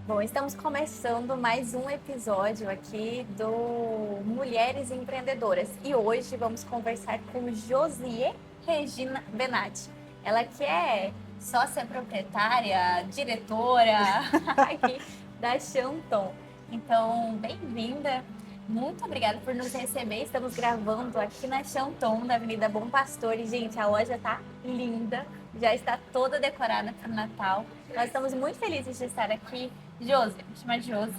Bom, estamos começando mais um episódio aqui do Mulheres Empreendedoras e hoje vamos conversar com Josie Regina Benatti. Ela que é sócia proprietária, diretora aqui da Chanton. Então, bem-vinda. Muito obrigada por nos receber. Estamos gravando aqui na Chanton, da Avenida Bom Pastor. E, gente, a loja tá linda, já está toda decorada para o Natal. Nós estamos muito felizes de estar aqui. Josi, vou chamar de Josi.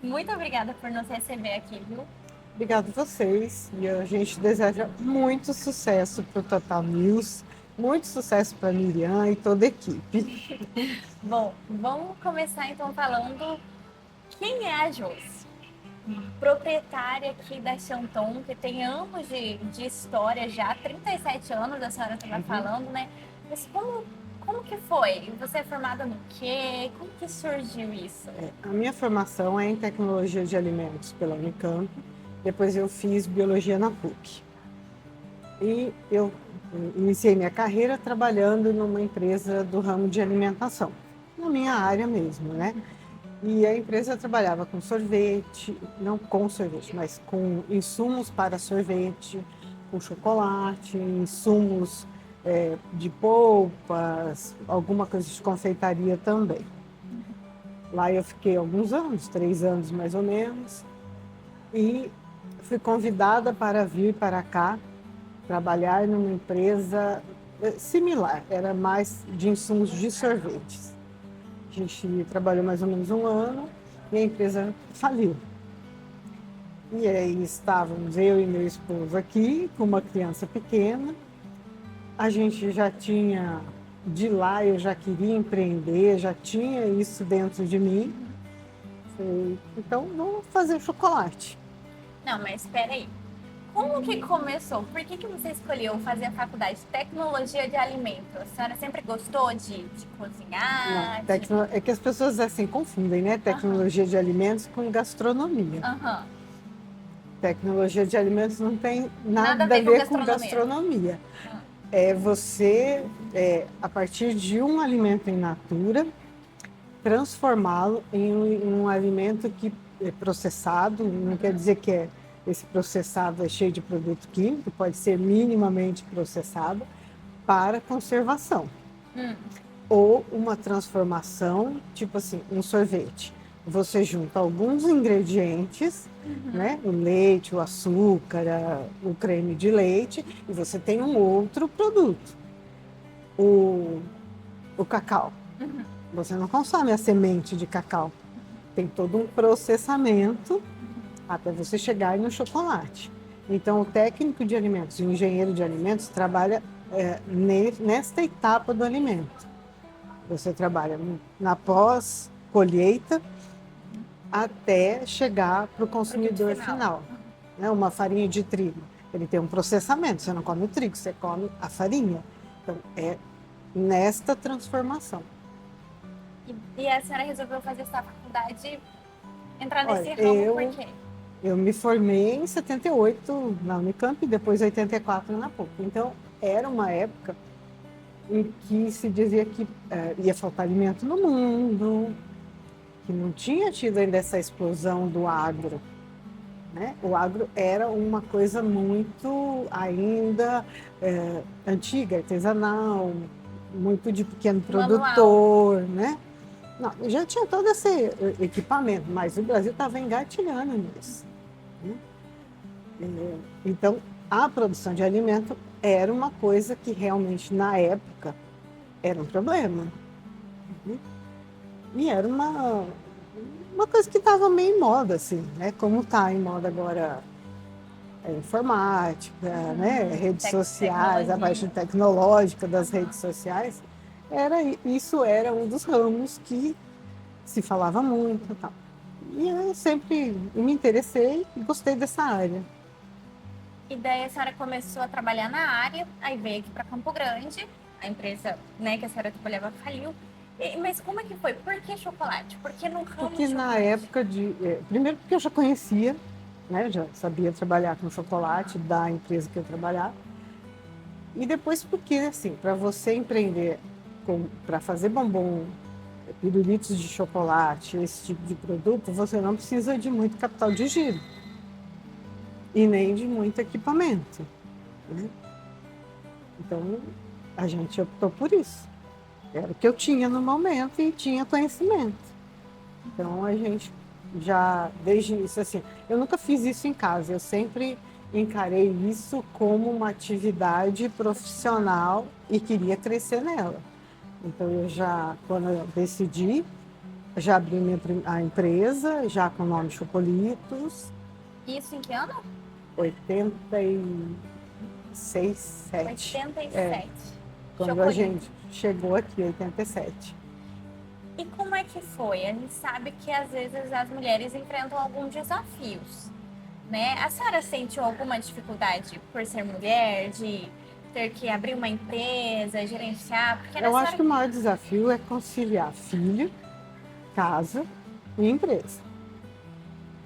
Muito obrigada por nos receber aqui, viu? Obrigada a vocês e a gente deseja muito sucesso para o Total News, muito sucesso para a Miriam e toda a equipe. Bom, vamos começar então falando quem é a Josi. Proprietária aqui da Chanton, que tem anos de história já, 37 anos a senhora estava falando, né? Mas como que foi? Você é formada no quê? Como que surgiu isso? A minha formação é em tecnologia de alimentos pela Unicamp, depois eu fiz biologia na PUC. E eu iniciei minha carreira trabalhando numa empresa do ramo de alimentação, na minha área mesmo, né? E a empresa trabalhava com sorvete, não com sorvete, mas com insumos para sorvete, com chocolate, insumos de polpas, alguma coisa de confeitaria também. Lá eu fiquei alguns anos, 3 anos mais ou menos, e fui convidada para vir para cá trabalhar numa empresa similar, era mais de insumos de sorvetes. A gente trabalhou mais ou menos um ano e a empresa faliu. E aí estávamos eu e meu esposo aqui, com uma criança pequena. A gente já tinha, de lá eu já queria empreender, já tinha isso dentro de mim. Falei, então vamos fazer chocolate. Não, mas espera aí. Como que começou? Por que você escolheu fazer a faculdade de tecnologia de alimentos? A senhora sempre gostou de Não, cozinhar? é que as pessoas assim confundem, né? Tecnologia de alimentos com gastronomia. Aham. Tecnologia de alimentos não tem Nada a nada a ver com ver com gastronomia. gastronomia. Ah, É você, a partir de um alimento in natura, transformá-lo em um alimento que é processado, não quer dizer que esse processado é cheio de produto químico, pode ser minimamente processado para conservação. Ou uma transformação, tipo assim, um sorvete. Você junta alguns ingredientes, né? O leite, o açúcar, o creme de leite, e você tem um outro produto. O cacau. Você não consome a semente de cacau. Tem todo um processamento até você chegar no chocolate. Então, o técnico de alimentos e o engenheiro de alimentos trabalha nesta etapa do alimento. Você trabalha na pós-colheita até chegar para o consumidor final. Né? Uma farinha de trigo, ele tem um processamento, você não come o trigo, você come a farinha. Então, é nesta transformação. E a senhora resolveu fazer essa faculdade, entrar nesse Olha, ramo por quê? eu me formei em 78 na Unicamp e depois em 84 na PUC. Então, era uma época em que se dizia que ia faltar alimento no mundo, que não tinha tido ainda essa explosão do agro. Né? O agro era uma coisa muito ainda antiga, artesanal, muito de pequeno produtor, né? Não, já tinha todo esse equipamento, mas o Brasil estava engatilhando nisso. Né? Então, a produção de alimento era uma coisa que realmente, na época, era um problema. Né? E era uma coisa que estava meio em moda, assim, né? Como está em moda agora a informática, né? Redes sociais, a parte tecnológica das redes sociais. Isso era um dos ramos que se falava muito. Tal. E eu sempre me interessei e gostei dessa área. E daí a senhora começou a trabalhar na área, aí veio aqui para Campo Grande, a empresa, né, que a senhora trabalhava faliu. Mas como é que foi? Por que chocolate? Por que no ramo Porque de na chocolate? época primeiro porque eu já conhecia, né? Já sabia trabalhar com chocolate da empresa que eu trabalhava. E depois porque, assim, para você empreender para fazer bombom pirulitos de chocolate, esse tipo de produto, você não precisa de muito capital de giro e nem de muito equipamento, né? Então, a gente optou por isso. Era o que eu tinha no momento e tinha conhecimento. Então, a gente já, desde isso, assim, eu nunca fiz isso em casa, eu sempre encarei isso como uma atividade profissional e queria crescer nela. Então, eu já, quando eu decidi, já abri a empresa, já com o nome Chopolitos. Isso em que ano? 86, 7. 87. Quando a Chocolito. gente chegou aqui, 87. E como é que foi? A gente sabe que às vezes as mulheres enfrentam alguns desafios, né? A senhora sentiu alguma dificuldade por ser mulher, de ter que abrir uma empresa, gerenciar? Porque Eu acho que o maior desafio é conciliar filho, casa e empresa.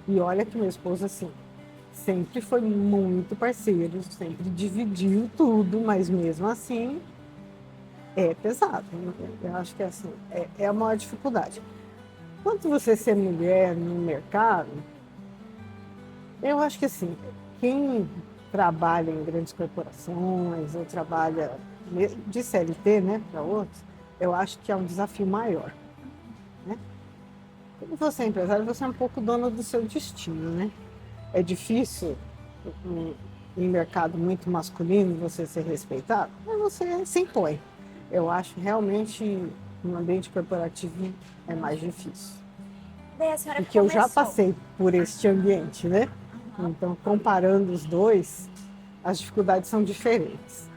E olha que meu esposo, assim, sempre foi muito parceiro, sempre dividiu tudo, mas mesmo assim é pesado. Eu acho que assim, é a maior dificuldade. Quanto você ser mulher no mercado, eu acho que assim, quem trabalha em grandes corporações ou trabalha de CLT, né, para outros, eu acho que é um desafio maior, né? Quando você é empresário, você é um pouco dona do seu destino, né? É difícil em mercado muito masculino você ser respeitado, mas você se impõe. Eu acho realmente no ambiente corporativo é mais difícil. daí a senhora Porque eu já começou. passei por este ambiente, né? Então, comparando os dois, as dificuldades são diferentes.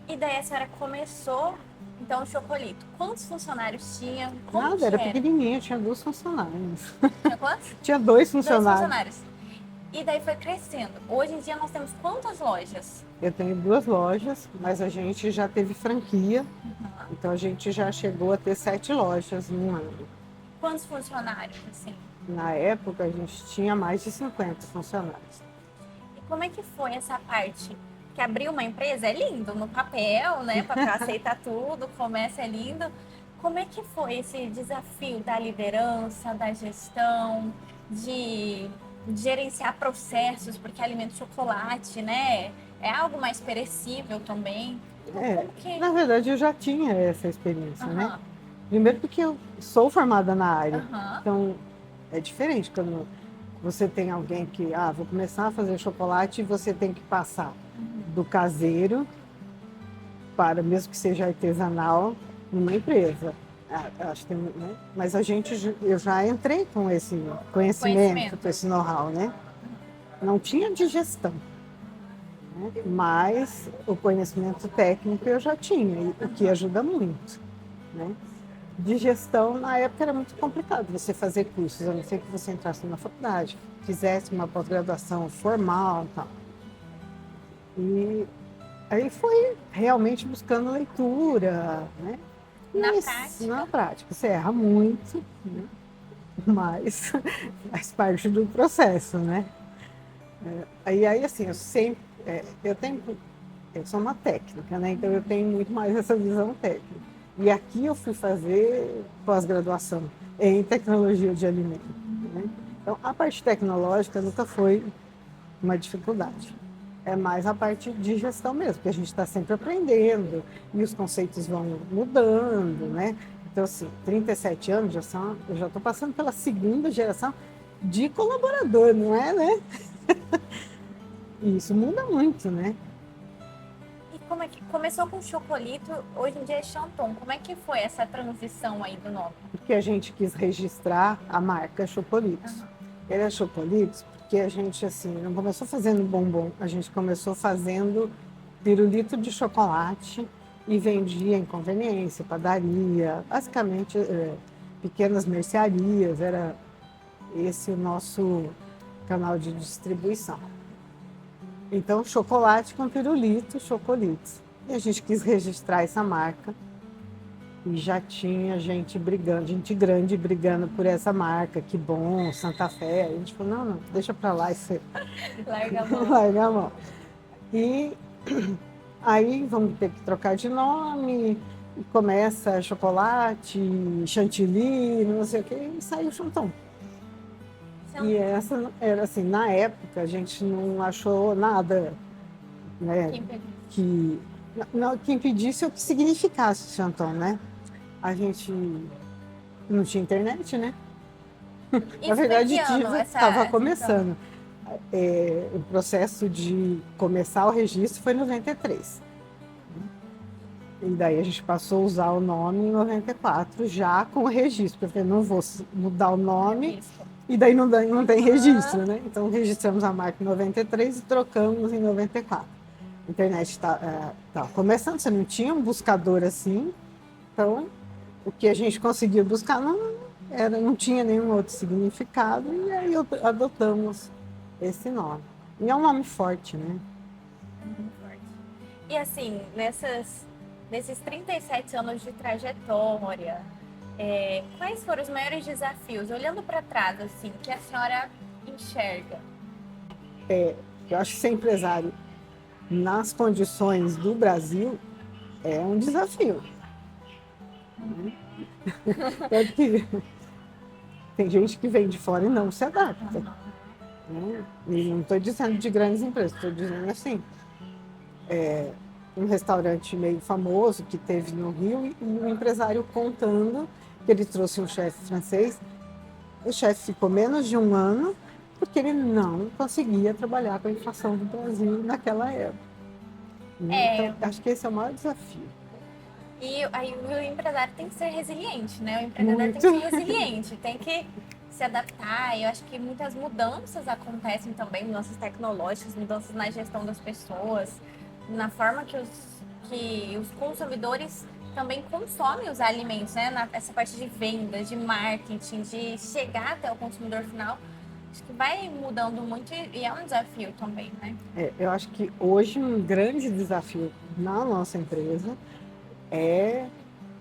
E daí a senhora começou, então, o Chocolito. Quantos funcionários tinha? Como Nada, que era era? pequenininho, tinha 2 funcionários. Tinha quantos? Tinha 2 Dois funcionários. funcionários. E daí foi crescendo. Hoje em dia nós temos quantas lojas? Eu tenho 2 lojas, mas a gente já teve franquia, então a gente já chegou a ter 7 lojas num ano. Quantos funcionários, assim? Na época, a gente tinha mais de 50 funcionários. E como é que foi essa parte? Que abrir uma empresa é lindo no papel, né? Papel aceita tudo, comércio é lindo. Como é que foi esse desafio da liderança, da gestão, de gerenciar processos, porque alimento chocolate, né? É algo mais perecível também. Como que... Na verdade, eu já tinha essa experiência, né? Aham, Primeiro porque eu sou formada na área, aham. então é diferente quando você tem alguém que, vou começar a fazer chocolate e você tem que passar do caseiro para, mesmo que seja artesanal, numa empresa. Acho que, né? Mas eu já entrei com esse conhecimento, com esse know-how, né? Não tinha de gestão, né? Mas o conhecimento técnico eu já tinha, o que ajuda muito, né? De gestão, na época era muito complicado você fazer cursos, a não ser que você entrasse na faculdade, fizesse uma pós-graduação formal e tal. E aí foi realmente buscando leitura, né? Na prática, você erra muito, né? Mas faz parte do processo, né? Aí assim, eu sou uma técnica, né? Então eu tenho muito mais essa visão técnica. E aqui eu fui fazer pós-graduação em tecnologia de alimentos, né? Então a parte tecnológica nunca foi uma dificuldade. É mais a parte de gestão mesmo, porque a gente está sempre aprendendo e os conceitos vão mudando, né? Então, assim, 37 anos, eu já estou passando pela segunda geração de colaborador, não é, né? E isso muda muito, né? E como é que começou com Chocolito, hoje em dia é Chanton. Como é que foi essa transição aí do nome? Porque a gente quis registrar a marca Chopolitos. Ele é Chopolitos porque a gente, assim, não começou fazendo bombom, a gente começou fazendo pirulito de chocolate e vendia em conveniência, padaria, basicamente pequenas mercearias, era esse o nosso canal de distribuição. Então, chocolate com pirulito, Chocolitos. E a gente quis registrar essa marca e já tinha gente brigando, gente grande brigando por essa marca, que bom, Santa Fé. A gente falou, não, deixa pra lá isso. Larga a mão. Larga a mão. E aí vamos ter que trocar de nome. começa chocolate, chantilly, não sei o que, e sai o Chanton. E essa era assim, na época a gente não achou nada, né, que, não, que impedisse ou que significasse o Chanton, né? A gente não tinha internet, né? Na verdade, estava começando. O processo de começar o registro foi em 93. E daí a gente passou a usar o nome em 94, já com o registro, porque eu não vou mudar o nome e daí não tem registro, né? Então registramos a marca em 93 e trocamos em 94. A internet está começando, você não tinha um buscador assim, então o que a gente conseguia buscar não tinha nenhum outro significado, e aí adotamos esse nome. E é um nome forte, né? E assim, nesses 37 anos de trajetória, quais foram os maiores desafios, olhando para trás, assim, que a senhora enxerga? Eu acho que ser empresário nas condições do Brasil é um desafio. Tanto que tem gente que vem de fora e não se adapta. Né? E não estou dizendo de grandes empresas, estou dizendo assim, um restaurante meio famoso que teve no Rio e um empresário contando que ele trouxe um chefe francês. O chefe ficou menos de um ano porque ele não conseguia trabalhar com a inflação do Brasil naquela época. Então, acho que esse é o maior desafio. E aí o empresário tem que ser resiliente, né? O empreendedor tem que ser resiliente, tem que se adaptar. E eu acho que muitas mudanças acontecem também, mudanças tecnológicas, mudanças na gestão das pessoas, na forma que os consumidores também consomem os alimentos, né? Essa parte de vendas, de marketing, de chegar até o consumidor final. Acho que vai mudando muito e é um desafio também, né? Eu acho que hoje um grande desafio na nossa empresa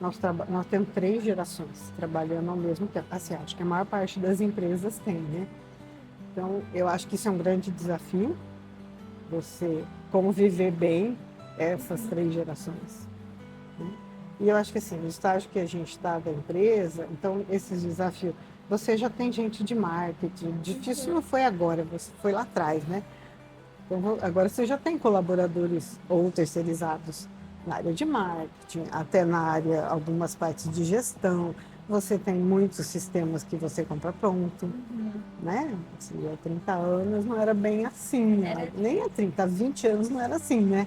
nós temos 3 gerações trabalhando ao mesmo tempo. Assim, acho que a maior parte das empresas tem, né? Então, eu acho que isso é um grande desafio, você conviver bem essas 3 gerações. Né? E eu acho que assim, no estágio que a gente está da empresa, então esses desafios, você já tem gente de marketing, difícil não foi agora, você foi lá atrás, né? Então, agora você já tem colaboradores ou terceirizados na área de marketing, até na área, algumas partes de gestão. Você tem muitos sistemas que você compra pronto, né? Assim, há 30 anos não era bem assim, né? Nem há 30, há 20 anos não era assim, né?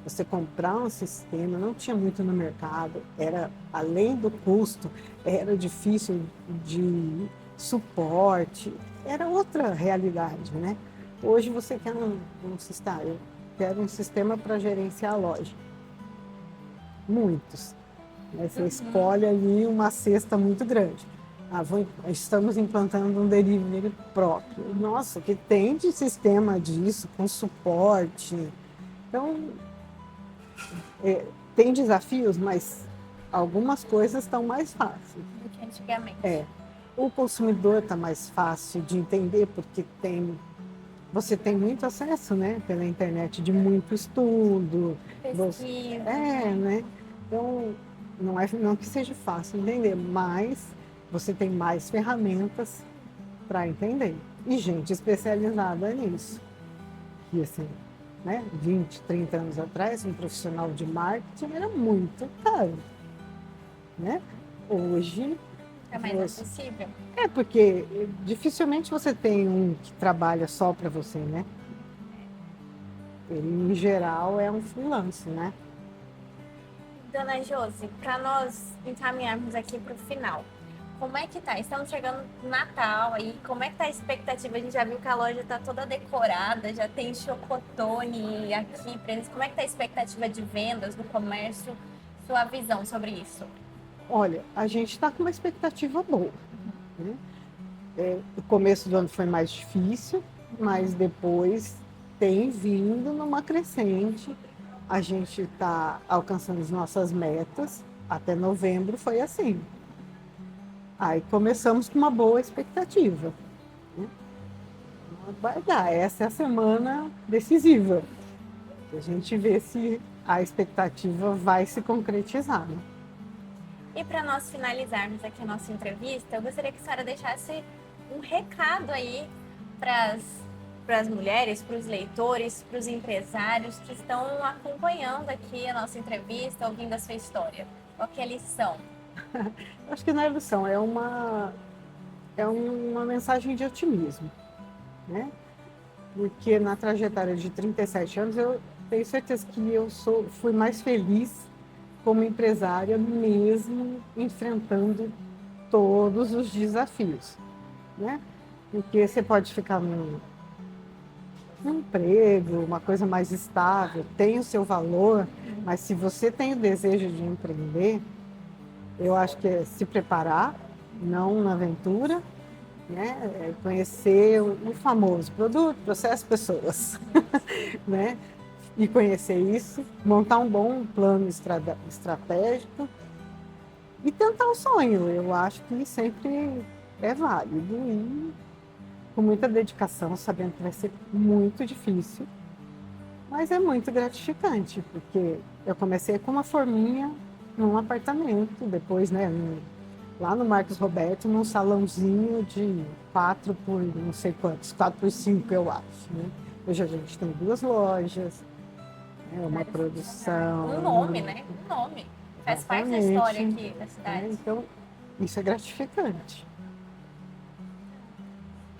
Você comprar um sistema, não tinha muito no mercado, era, além do custo, era difícil de suporte, era outra realidade, né? Hoje você quer um sistema, eu quero um sistema para gerenciar a loja. Muitos. Você escolhe ali uma cesta muito grande. Estamos implantando um delivery próprio. Nossa, que tem de sistema disso, com suporte. Então, tem desafios, mas algumas coisas estão mais fáceis. Do que antigamente. O consumidor está mais fácil de entender, porque você tem muito acesso, né, pela internet, de muito estudo. Pesquisa. Né? Então, não que seja fácil entender, mas você tem mais ferramentas para entender. E gente especializada nisso. E assim, né, 20, 30 anos atrás, um profissional de marketing era muito caro. Né? Hoje é mais acessível. Porque dificilmente você tem um que trabalha só para você, né? Ele, em geral, é um freelance, né? Dona Josi, para nós encaminharmos aqui para o final, como é que tá? Estamos chegando no Natal aí, como é que tá a expectativa? A gente já viu que a loja está toda decorada, já tem chocotone aqui para eles. Como é que tá a expectativa de vendas, do comércio? Sua visão sobre isso? Olha, a gente está com uma expectativa boa. Né? O começo do ano foi mais difícil, mas depois tem vindo numa crescente. A gente está alcançando as nossas metas. Até novembro foi assim. Aí começamos com uma boa expectativa. Né? Vai dar, essa é a semana decisiva. A gente vê se a expectativa vai se concretizar, né? E para nós finalizarmos aqui a nossa entrevista, eu gostaria que a senhora deixasse um recado aí para as mulheres, para os leitores, para os empresários que estão acompanhando aqui a nossa entrevista, ouvindo a sua história. Qual que é a lição? Acho que não é lição, é uma mensagem de otimismo, né? Porque na trajetória de 37 anos eu tenho certeza que fui mais feliz como empresária, mesmo enfrentando todos os desafios, né? Porque você pode ficar num emprego, uma coisa mais estável, tem o seu valor, mas se você tem o desejo de empreender, eu acho que é se preparar, não na aventura, né? É conhecer o famoso produto, processo, pessoas, né? E conhecer isso, montar um bom plano estratégico e tentar o sonho. Eu acho que sempre é válido e com muita dedicação, sabendo que vai ser muito difícil, mas é muito gratificante, porque eu comecei com uma forminha num apartamento, depois, né, lá no Marcos Roberto, num salãozinho de 4 por não sei quantos, 4 por 5 eu acho, né? Hoje a gente tem 2 lojas, uma produção. Um nome, né? Um nome. Faz parte da história aqui da cidade. Então, isso é gratificante.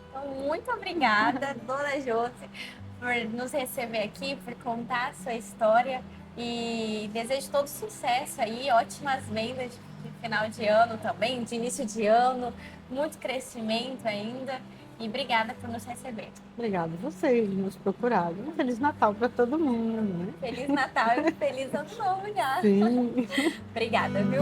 Então, muito obrigada, dona Josi, por nos receber aqui, por contar a sua história e desejo todo sucesso aí, ótimas vendas de final de ano também, de início de ano, muito crescimento ainda. E obrigada por nos receber. Obrigada a vocês de nos procurarem. Um Feliz Natal para todo mundo, né? Feliz Natal e feliz Ano Novo já. Sim. Obrigada, viu?